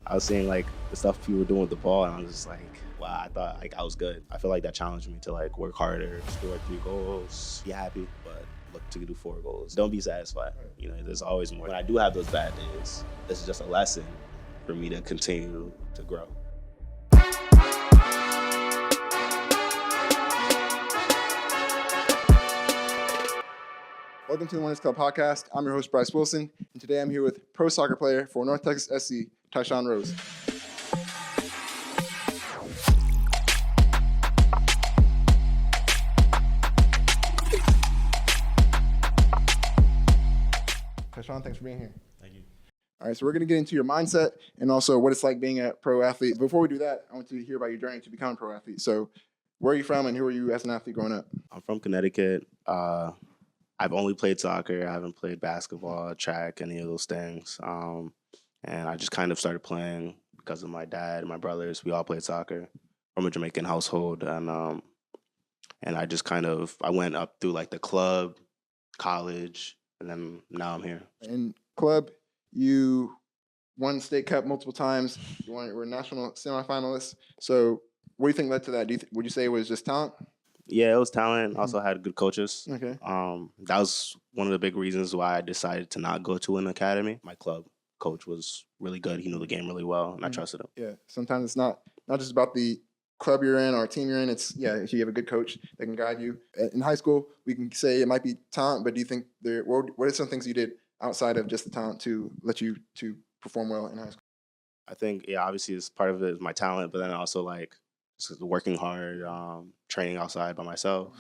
I was seeing like the stuff people were doing with the ball, and I was just like, wow, I thought like I was good. I feel like that challenged me to like work harder, score 3 goals, be happy, but look to do 4 goals. Don't be satisfied. You know, there's always more. When I do have those bad days, this is just a lesson for me to continue to grow. Welcome to the Winners Club podcast. I'm your host, Bryce Wilson, and today I'm here with pro soccer player for North Texas SC, Tyshawn Rose. Tyshawn, thanks for being here. Thank you. All right, so we're going to get into your mindset and also what it's like being a pro athlete. Before we do that, I want to hear about your journey to become a pro athlete. So where are you from and who are you as an athlete growing up? I'm from Connecticut. I've only played soccer. I haven't played basketball, track, any of those things. And I just kind of started playing because of my dad and my brothers. We all played soccer from a Jamaican household. And I just I went up through like the club, college, and then now I'm here. In club, you won state cup multiple times. You were national semifinalist. So what do you think led to that? Would you say it was just talent? Yeah, it was talent. Also had good coaches. Okay. That was one of the big reasons why I decided to not go to an academy. My club coach was really good. He knew the game really well, and I trusted him. Yeah. Sometimes it's not just about the club you're in or team you're in. It's if you have a good coach that can guide you. In high school, we can say it might be talent, but do you think what are some things you did outside of just the talent to let you to perform well in high school? I think obviously it's part of it is my talent, but then also like just working hard, training outside by myself.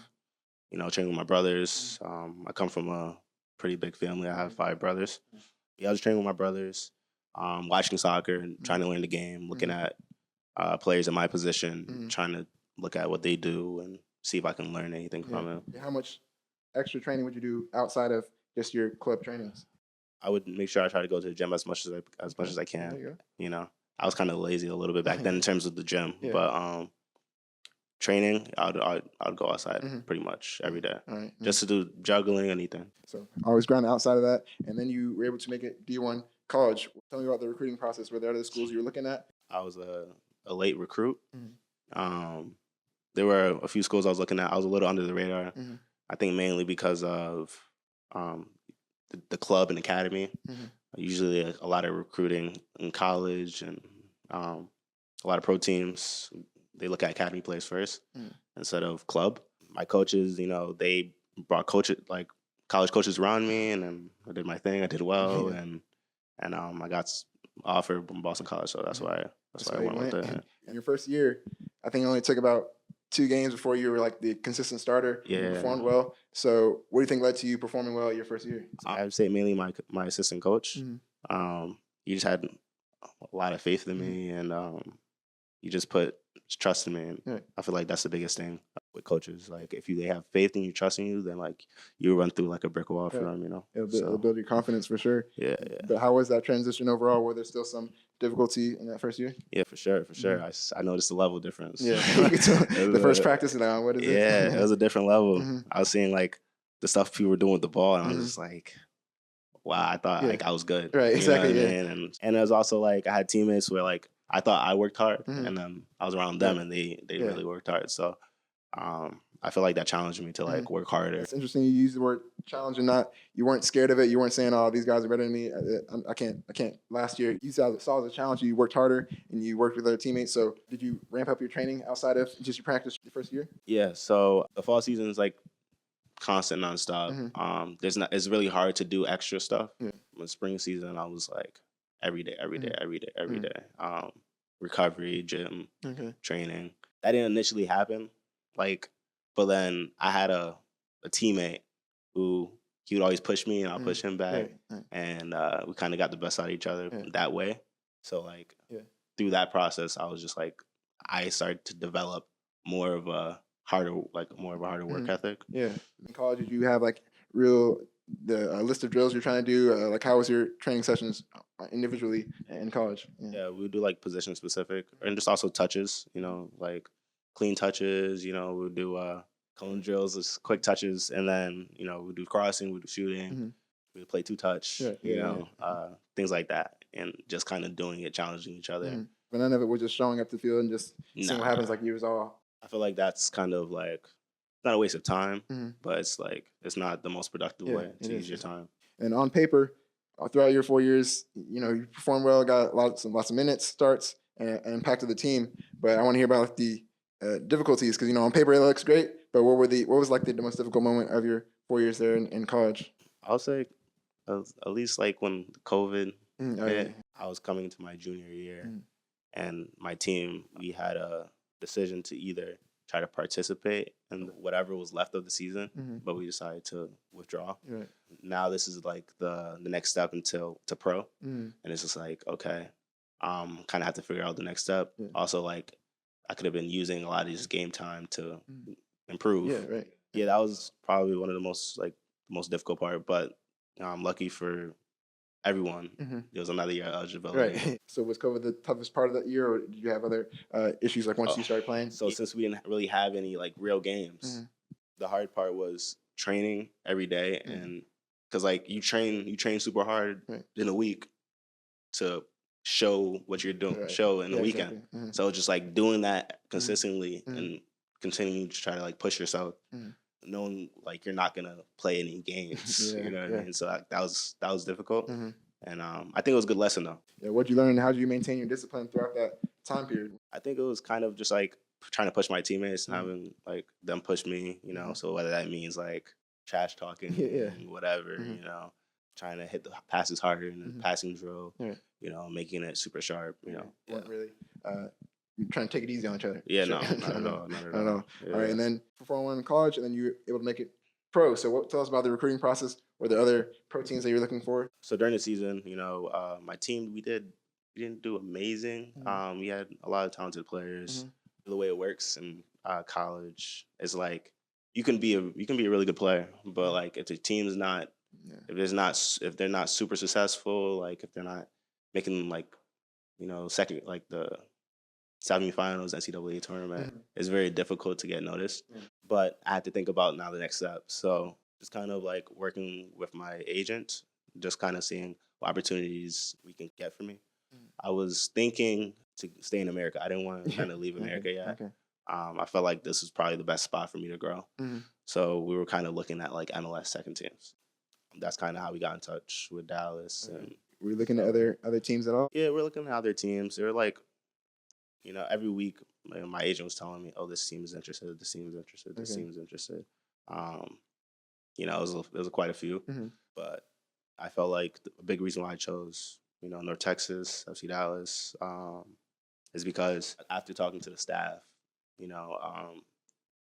You know, training with my brothers. I come from a pretty big family. I have 5 brothers. Yeah, I was training with my brothers, watching soccer and trying to learn the game, looking at players in my position, trying to look at what they do and see if I can learn anything from them. How much extra training would you do outside of just your club trainings? I would make sure I try to go to the gym as much as I can. You know, I was kind of lazy a little bit back then in terms of the gym, but training, I'd go outside pretty much every day, just to do juggling, anything. So always grind outside of that, and then you were able to make it D1 college. Tell me about the recruiting process. Were there other schools you were looking at? I was a late recruit. There were a few schools I was looking at. I was a little under the radar. I think mainly because of the club and academy. Usually a lot of recruiting in college and a lot of pro teams, they look at academy players first instead of club. My coaches, you know, they brought college coaches around me, and then I did my thing. I did well, and I got offered from Boston College, so that's why I went with it. And your first year, I think it only took about 2 games before you were like the consistent starter. Yeah. You performed well. So what do you think led to you performing well your first year? I would say mainly my assistant coach. He just had a lot of faith in me, and he just put trust in me. And I feel like that's the biggest thing with coaches. Like if they have faith in you, trust in you, then like you run through like a brick wall for them. You know, it'll build your confidence for sure. Yeah. But how was that transition overall? Were there still some difficulty in that first year? Yeah, for sure. I noticed the level difference. Yeah, the first practice, what is it? Yeah, it was a different level. I was seeing like the stuff people were doing with the ball, and I was just like, wow, I thought like I was good. Right, exactly. You know what I mean? And it was also like I had teammates where like I thought I worked hard, and then I was around them, and they really worked hard. So I feel like that challenged me to like work harder. It's interesting you use the word challenge and you weren't scared of it. You weren't saying, oh, these guys are better than me. I can't. Last year, you saw it as a challenge. You worked harder and you worked with other teammates. So did you ramp up your training outside of just your practice the first year? Yeah. So the fall season is like constant, nonstop. It's really hard to do extra stuff. In spring season, I was like every day. Recovery, gym, training. That didn't initially happen. But then I had a teammate who he would always push me, and I'll push him back, and we kind of got the best out of each other that way. So through that process, I was just like I started to develop more of a harder work ethic. Yeah. In college, did you have like the list of drills you're trying to do? Like how was your training sessions individually in college? Yeah, we would do like position specific and just also touches. You know, like clean touches, you know, we'll do cone drills, just quick touches, and then, you know, we'll do crossing, we'll do shooting, we'll play 2-touch, things like that. and just kind of doing it, challenging each other. But none of it was just showing up to the field and just seeing what happens. Like you was all. I feel like that's kind of like not a waste of time, but it's like it's not the most productive way to use your time. And on paper, throughout your 4 years, you performed well, got lots of minutes, starts, and impacted the team. But I want to hear about the difficulties because on paper it looks great. But what was like the most difficult moment of your 4 years there in college? I'll say at least like when COVID hit, I was coming into my junior year, and my team, we had a decision to either try to participate in whatever was left of the season, but we decided to withdraw. Right. Now this is like the next step to pro, and it's just like, okay, kind of have to figure out the next step. Yeah. Also, like I could have been using a lot of this game time to improve. Yeah, right. Yeah, that was probably one of the most difficult part, but I'm lucky for everyone. There was another year of eligibility. Right. So was COVID the toughest part of that year, or did you have other issues like once you started playing? So since we didn't really have any like real games, the hard part was training every day, and because like you train super hard in a week to show what you're doing, show in the weekend. Exactly. So just like doing that consistently and continuing to try to like push yourself. Knowing like you're not gonna play any games, you know what I mean. So that was difficult, and I think it was a good lesson though. Yeah, what'd you learn, and how did you maintain your discipline throughout that time period? I think it was kind of just like trying to push my teammates and having like them push me, So whether that means like trash talking, whatever, trying to hit the passes harder in the passing drill, making it super sharp, weren't really. You're trying to take it easy on each other. Yeah, no, not at all. Yeah. All right, and then perform well in college, and then you were able to make it pro. So tell us about the recruiting process. Were there other pro teams that you were looking for? So during the season, my team, we didn't do amazing. We had a lot of talented players. The way it works in college is like you can be a really good player, but like if the team's not, if they're not super successful, like if they're not making like second, like the semifinals NCAA tournament, it's very difficult to get noticed. But I had to think about now the next step. So just kind of like working with my agent, just kind of seeing what opportunities we can get for me. I was thinking to stay in America. I didn't want to kind of leave America yet. Okay. I felt like this was probably the best spot for me to grow. So we were kind of looking at like MLS second teams. That's kind of how we got in touch with Dallas. And were you looking at other teams at all? Yeah, we're looking at other teams. They're like, every week my agent was telling me, "Oh, this team is interested. This team is interested. This team is interested." It was quite a few, but I felt like a big reason why I chose, North Texas, FC Dallas, is because after talking to the staff,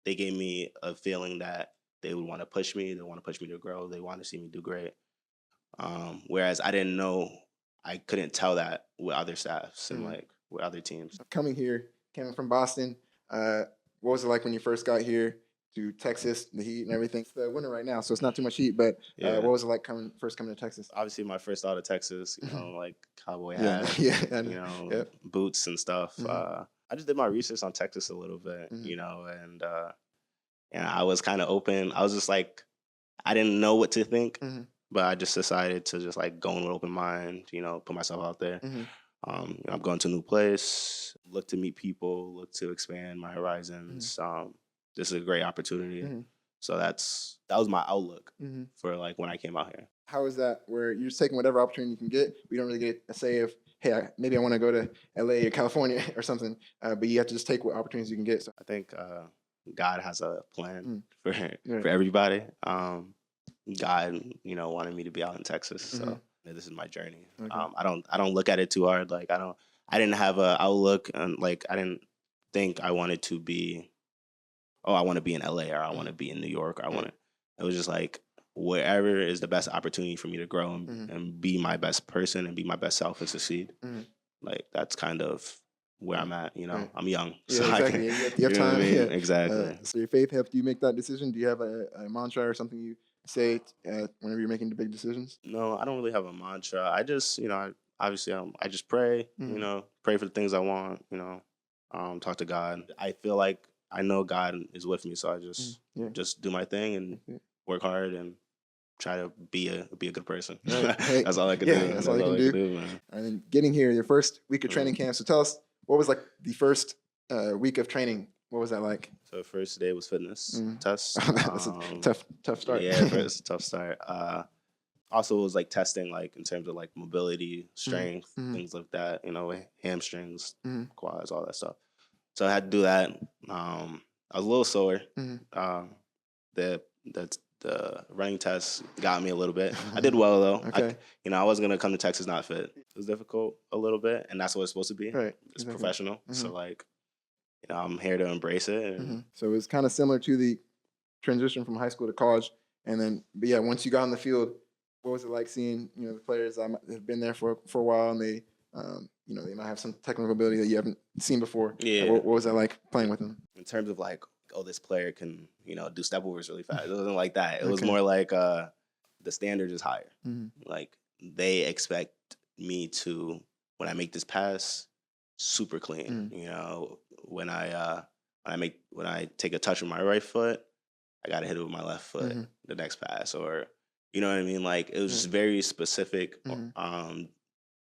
they gave me a feeling that they would want to push me. They want to push me to grow. They want to see me do great. Whereas I didn't know, I couldn't tell that with other staffs and like with other teams. Coming from Boston, what was it like when you first got here to Texas, the heat and everything? It's the winter right now, so it's not too much heat, but what was it like first coming to Texas? Obviously, my first thought of Texas, like cowboy hat, boots and stuff. I just did my research on Texas a little bit, and I was kind of open. I was just like, I didn't know what to think, but I just decided to just like go in with an open mind, put myself out there. I'm going to a new place, look to meet people, look to expand my horizons. This is a great opportunity. So that was my outlook for like when I came out here. How is that where you're just taking whatever opportunity you can get? We don't really get a say of, hey, maybe I want to go to LA or California or something, but you have to just take what opportunities you can get. So I think God has a plan for everybody. God, wanted me to be out in Texas. So this is my journey. Okay. I don't look at it too hard. Like I didn't have an outlook, and like I didn't think I wanted to be, I want to be in LA or I want to be in New York. It was just like wherever is the best opportunity for me to grow and be my best person and be my best self and succeed. Like that's kind of where I'm at. I'm young, so exactly. You have time. Exactly. So your faith helped you make that decision. Do you have a mantra or something you say whenever you're making the big decisions? No, I don't really have a mantra. I just, I just pray, pray for the things I want, talk to God. I feel like I know God is with me, so I just do my thing and work hard and try to be a good person. Right. Hey, That's all I could yeah, do. that's all you can do. Man. And then getting here, your first week of training camp. So tell us, what was like the first week of training? What was that like? So first day was fitness test. That's a tough start. Yeah, it's a tough start. Also, it was like testing, like in terms of like mobility, strength, things like that. You know, hamstrings, quads, all that stuff. So I had to do that. I was a little sore. The running test got me a little bit. I did well though. Okay. I wasn't gonna come to Texas not fit. It was difficult a little bit, and that's what it's supposed to be. Right. It's professional. So like, I'm here to embrace it. And So it was kind of similar to the transition from high school to college, and then, but yeah, once you got on the field, what was it like seeing the players that have been there for a while, and they they might have some technical ability that you haven't seen before. Yeah. What was that like playing with them? In terms of like, oh, this player can do step overs really fast. It wasn't like that. It was more like the standard is higher. Like they expect me to, when I make this pass, super clean. When I take a touch with my right foot, I got to hit it with my left foot the next pass, or you know what I mean. Like it was just very specific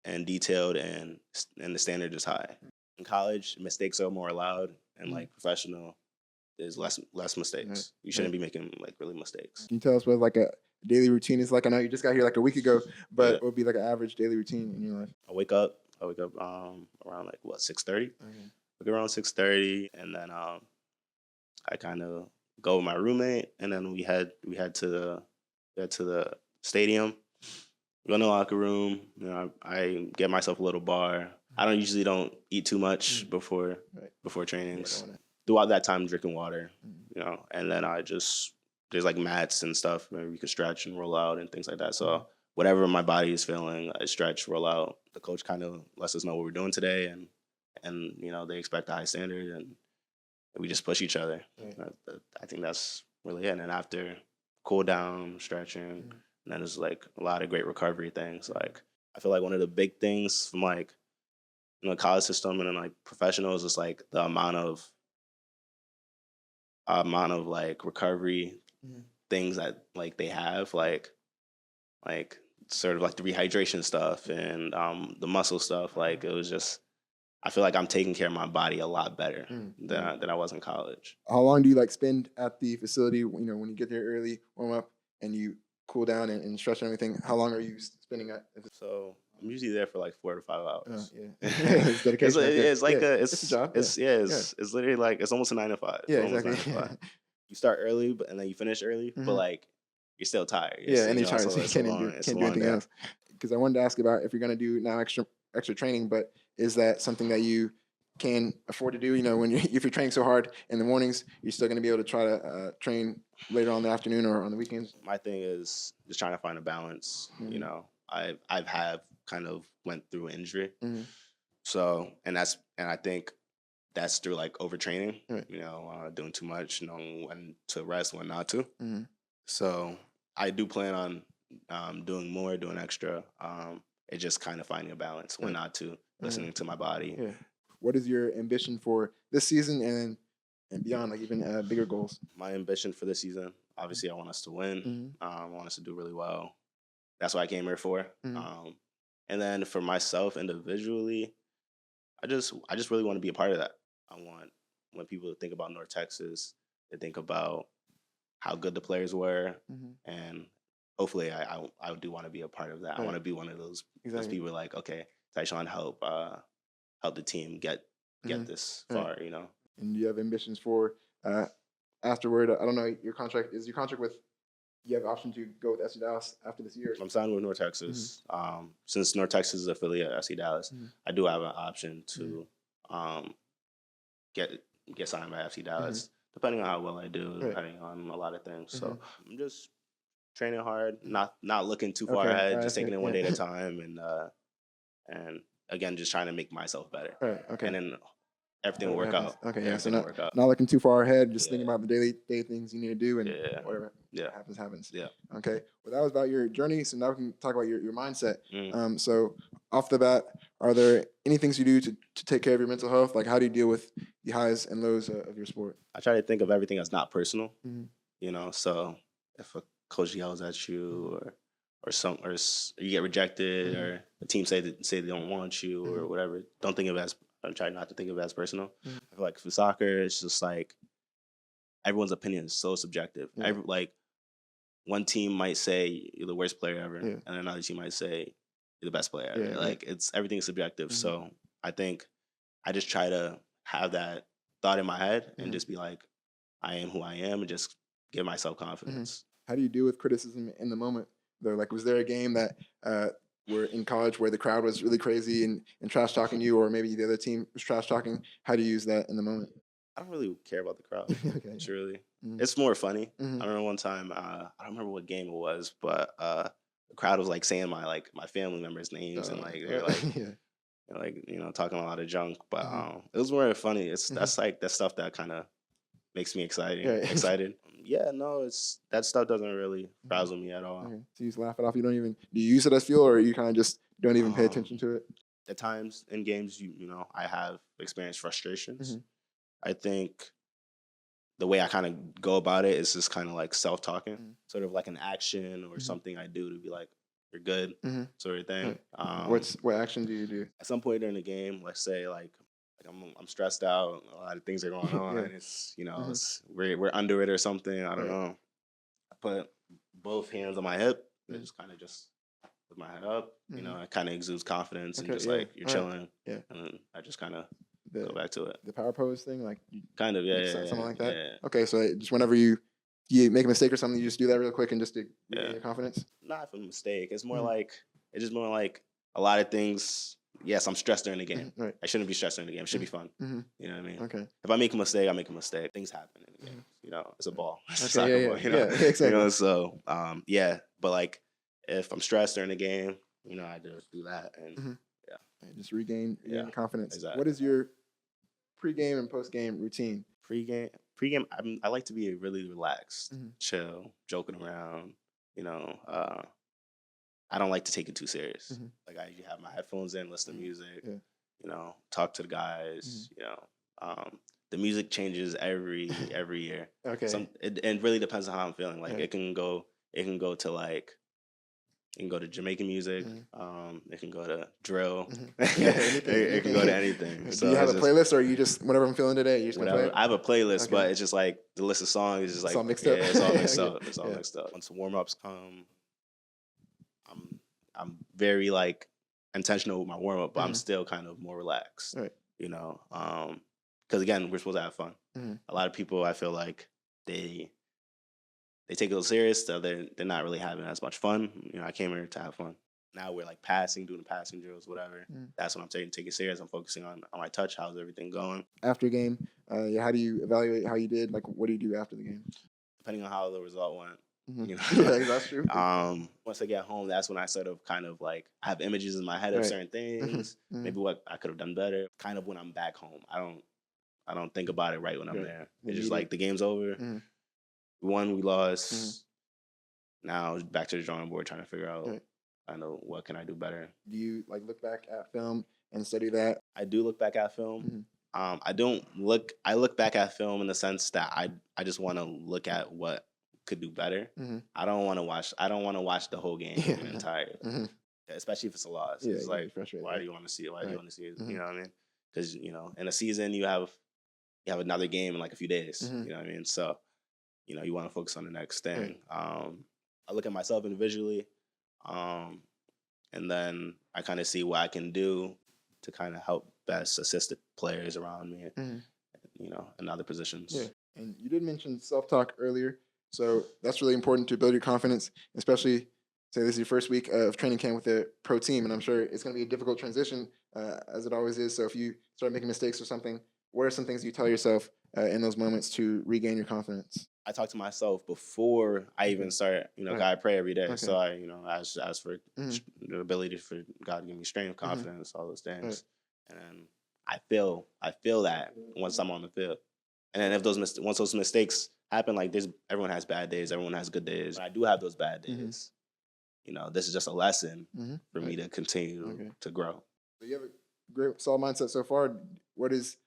and detailed, and the standard is high. In college, mistakes are more allowed, and like professional, there's less mistakes. You shouldn't be making like really mistakes. Can you tell us what like a daily routine is like? I know you just got here like a week ago, but what would be like an average daily routine in your life? I wake up around like 6:30. Like around 6:30, and then I kind of go with my roommate, and then we head to the stadium. Go in the locker room. I get myself a little bar. I don't eat too much before trainings. Throughout that time, drinking water. And then there's like mats and stuff. Maybe you can stretch and roll out and things like that. So whatever my body is feeling, I stretch, roll out. The coach kind of lets us know what we're doing today, and they expect a high standard, and we just push each other. I think that's really it. And then after, cool down, stretching. And then there's like a lot of great recovery things. Like I feel like one of the big things from like college system and then like professionals is like the amount of like recovery things that like they have, like sort of like the rehydration stuff and the muscle stuff. Like it was just, I feel like I'm taking care of my body a lot better than I was in college. How long do you like spend at the facility? When you get there early, warm up, and you cool down and stretch and everything. How long are you spending at? So I'm usually there for like 4 to 5 hours. It's dedication. It's like it's a job. It's literally like it's almost a 9 to 5. Yeah, exactly. 9 to 5. You start early, and then you finish early, but like you're still tired. And you're tired, so you can't do anything else. Because I wanted to ask about if you're going to do now extra training, but is that something that you can afford to do? If you're training so hard in the mornings, you're still going to be able to try to train later on in the afternoon or on the weekends? My thing is just trying to find a balance. I've kind of went through injury, so and I think that's through like overtraining. Doing too much, knowing when to rest, when not to. So I do plan on doing more, doing extra. It's just kind of finding a balance when not to, listening to my body. What is your ambition for this season and beyond, like even bigger goals? My ambition for this season, obviously, I want us to win. I want us to do really well. That's what I came here for. And then for myself individually, I just really want to be a part of that. I want, when people think about North Texas, they think about how good the players were, and hopefully I do want to be a part of that. I want to be one of those people like, okay, Tyshawn help the team get this far, And you have ambitions for afterward? I don't know, your contract with, you have option to go with SC Dallas after this year? I'm signed with North Texas. Since North Texas is affiliate at SC Dallas, I do have an option to get signed by FC Dallas, depending on how well I do, depending on a lot of things. So I'm just training hard, not looking too far ahead, just taking it one day at a time, and again, just trying to make myself better. And then everything will work out. So not looking too far ahead, just thinking about the day things you need to do, and whatever happens. Okay. Well, that was about your journey. So now we can talk about your mindset. So off the bat, are there any things you do to take care of your mental health? Like, how do you deal with the highs and lows of your sport? I try to think of everything as not personal. So if coach yells at you, or you get rejected, or the team say they don't want you, or whatever. Don't think of it as try not to think of it as personal. I feel like for soccer, it's just like everyone's opinion is so subjective. Like one team might say you're the worst player ever, and another team might say you're the best player ever. Like everything's subjective. So I think I just try to have that thought in my head and just be like, I am who I am, and just give myself confidence. How do you deal with criticism in the moment, though? Like, was there a game that were in college where the crowd was really crazy and trash talking you, or maybe the other team was trash talking? How do you use that in the moment? I don't really care about the crowd. Truly, it's more funny. I remember one time, I don't remember what game it was, but the crowd was like saying my family members' names and like they're like talking a lot of junk. But it was more funny. That's like that stuff that kind of makes me excited. Yeah, no, that stuff doesn't really frazzle me at all. So you just laugh it off. You don't even do you use it as fuel, or you kind of just don't even pay attention to it? At times in games, I have experienced frustrations. I think the way I kind of go about it is just kind of like self-talking, sort of like an action or something I do to be like, you're good, sort of thing. What action do you do? At some point during the game, let's say like I'm stressed out, a lot of things are going on, and it's we're under it or something. I don't know. I put both hands on my hip and just with my head up. It kind of exudes confidence and just like you're chilling. And then I just kind of go back to it. The power pose thing, like kind of, something like that. Yeah. Okay, so just whenever you make a mistake or something, you just do that real quick and just to get your confidence. Not a mistake. It's more like a lot of things. Yes, I'm stressed during the game. Right. I shouldn't be stressed during the game. It should be fun. You know what I mean? Okay. If I make a mistake, I make a mistake. Things happen in the game. It's a ball. It's a Okay, soccer ball. Exactly. So but like if I'm stressed during the game, I just do that and just regain your confidence. Exactly. What is your pre-game and post-game routine? Pre-game, I like to be really relaxed, chill, joking around. I don't like to take it too serious. Like I usually have my headphones in, listen to music, talk to the guys. The music changes every year. Okay. It really depends on how I'm feeling. Like it can go to like. It can go to Jamaican music. It can go to drill. It can go to anything. So do you have a playlist, or are you just whatever I'm feeling today? You just whatever. I have a playlist, but it's just like the list of songs is just like all mixed up. It's all mixed up. It's all mixed up. Once the warm ups come, I'm very like intentional with my warm up, but I'm still kind of more relaxed. Right. Because again, we're supposed to have fun. A lot of people, I feel like they take it a little serious, so they're not really having as much fun. I came here to have fun. Now we're like doing the passing drills, whatever. That's what I'm taking it serious. I'm focusing on my touch. How's everything going? After game, how do you evaluate how you did? Like, what do you do after the game? Depending on how the result went. That's true. Once I get home, that's when I sort of kind of like I have images in my head of certain things, maybe what I could have done better. Kind of when I'm back home, I don't think about it right when I'm there. It's just like the game's over. We won, we lost. Now back to the drawing board, trying to figure out, I know what can I do better. Do you like look back at film and study that? I do look back at film. I look back at film in the sense that I just want to look at what could do better. I don't want to watch the whole game entirely, especially if it's a loss. It's like, why do you want to see it? Why do you want to see it? You know what I mean? Because in a season you have another game in like a few days. You know what I mean? So you want to focus on the next thing. I look at myself individually, and then I kind of see what I can do to kind of help best assist the players around me, in other positions. Yeah, and you did mention self-talk earlier, so that's really important to build your confidence, especially say this is your first week of training camp with a pro team, and I'm sure it's going to be a difficult transition, as it always is. So if you start making mistakes or something, what are some things you tell yourself in those moments to regain your confidence? I talk to myself before I even start, God, I pray every day. So I, ask for the ability for God to give me strength, confidence, all those things. And I feel that once I'm on the field. And then once those mistakes happen, like everyone has bad days, everyone has good days. When I do have those bad days, this is just a lesson for me to continue to grow. So you have a great solid mindset so far. What is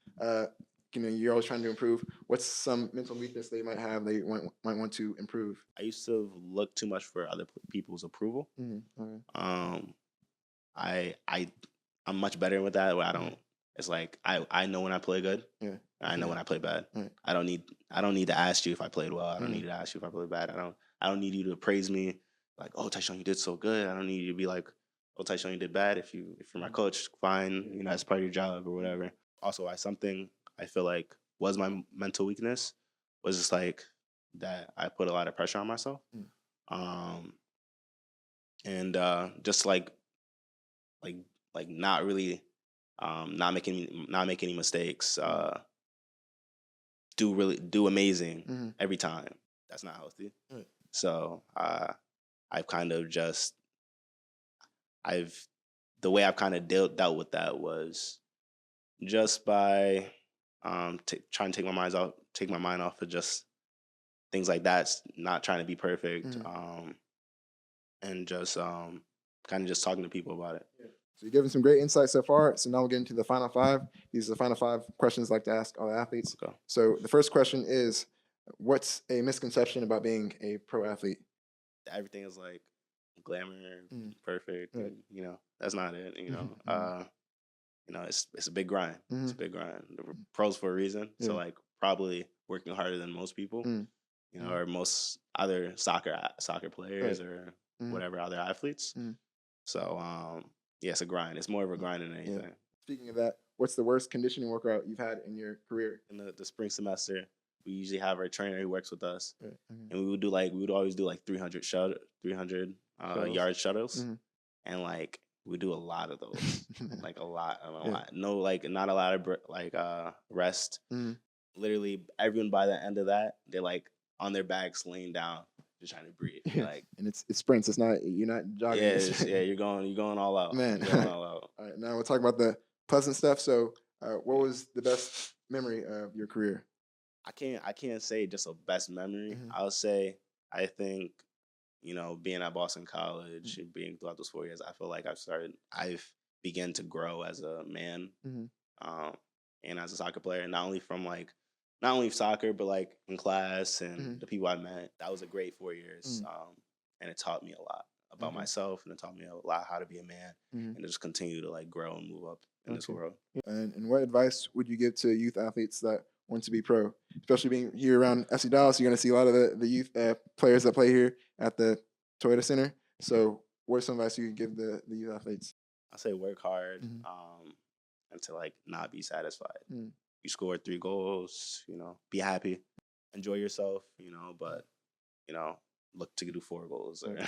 you're always trying to improve. What's some mental weakness they might have might want to improve? I used to look too much for other people's approval. Okay. I'm much better with that. Where I don't. It's like I know when I play good. Yeah. I know when I play bad. Right. I don't need to ask you if I played well. I don't need to ask you if I played bad. I don't need you to praise me like, oh, Tyshawn, you did so good. I don't need you to be like, oh, Tyshawn, you did bad. If you're my coach, fine. That's part of your job or whatever. Also, something I feel like was my mental weakness was just like that I put a lot of pressure on myself. And just like not really not make any mistakes, do amazing every time. That's not healthy. Right. So I've kind of just the way I've kind of dealt with that was just by trying to take my mind off of just things like that, not trying to be perfect, and just kind of just talking to people about it. Yeah. So you're giving some great insights so far. So now we'll get into the final 5. These are the final 5 questions I like to ask all the athletes. Okay. So the first question is, what's a misconception about being a pro athlete? Everything is like glamour, perfect. Right. And, that's not it. It's a big grind. It's a big grind. We're pros for a reason. Yeah. So like probably working harder than most people, or most other soccer players, right, or whatever other athletes. So it's a grind. It's more of a grind than anything. Yeah. Speaking of that, what's the worst conditioning workout you've had in your career? In the spring semester, we usually have our trainer who works with us, right, and we would always do like 300 yard shuttles, and like we do a lot of those, like a lot. No, like not a lot of rest. Literally, everyone by the end of that, they're like on their backs, laying down, just trying to breathe. Like, and it's sprints. You're not jogging. Yeah, you're going all out, man. You're going all out. All right, now we'll talk about the pleasant stuff. So, what was the best memory of your career? I can't say just a best memory. I'll say I think being at Boston College, being throughout those 4 years, I feel like I've begun to grow as a man, and as a soccer player. Not only soccer, but like in class and the people I met. That was a great 4 years, and it taught me a lot about myself, and it taught me a lot how to be a man, and to just continue to like grow and move up in this world. And what advice would you give to youth athletes that want to be pro, especially being here around FC Dallas? You're going to see a lot of the youth players that play here at the Toyota Center. So what are some advice you can give the youth athletes? I say work hard, and to like not be satisfied. You scored 3 goals, be happy, enjoy yourself, but look to do 4 goals, or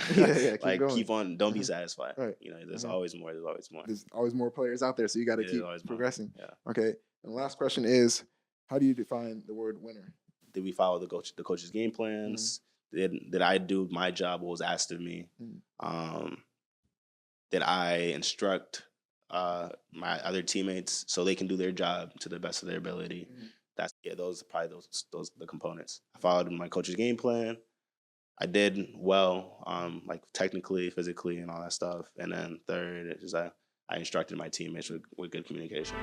keep on. Don't be satisfied. Right. There's always more. There's always more. There's always more players out there, so you got to keep progressing. Yeah. Okay. And the last question is, how do you define the word winner? Did we follow the coach's game plans? Did I do my job? What was asked of me? Did I instruct my other teammates so they can do their job to the best of their ability? Those are probably those the components. I followed my coach's game plan. I did well, like technically, physically, and all that stuff. And then third, it's just I instructed my teammates with good communication.